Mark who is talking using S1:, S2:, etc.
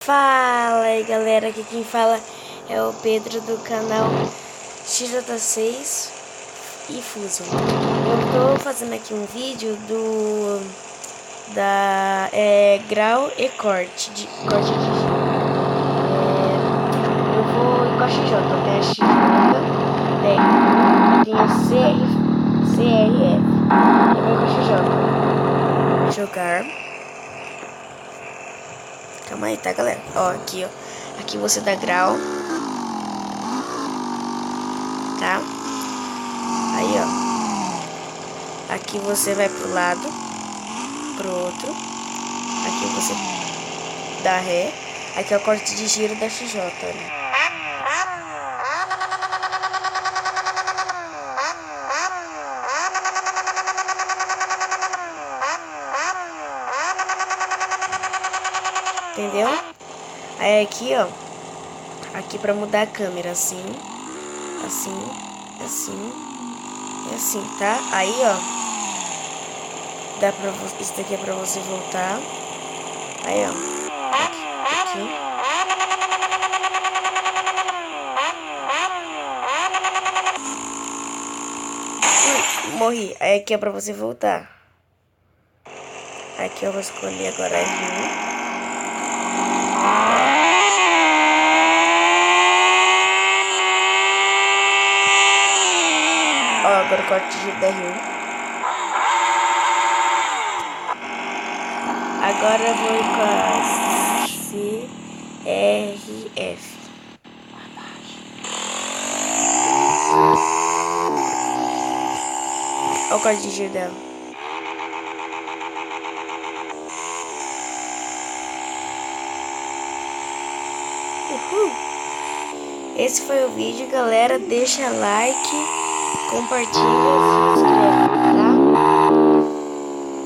S1: Fala aí galera, aqui quem fala é o Pedro do canal XJ6 e Fusion. Eu tô fazendo aqui um vídeo grau e corte de giro. Eu vou com a XJ, tem a XJ, tem a CRF. Eu vou com a XJ. Jogar. Calma aí, tá, galera? Ó, aqui, ó. Aqui você dá grau. Tá? Aí, ó. Aqui você vai pro lado. Pro outro. Aqui você dá ré. Aqui é o corte de giro da XJ, né? Entendeu? Aí aqui, ó. Aqui pra mudar a câmera, assim. Assim. Assim. E assim, tá? Aí, ó. Dá pra você. Isso daqui é pra você voltar. Aí, ó. Aqui. Morri. Aí aqui é pra você voltar. Aqui eu vou escolher agora R1. Ó, agora o corte de giro da R1. Agora eu vou ir com a CRF. Olha o corte de giro dela. Esse foi o vídeo, galera. Deixa like, compartilha.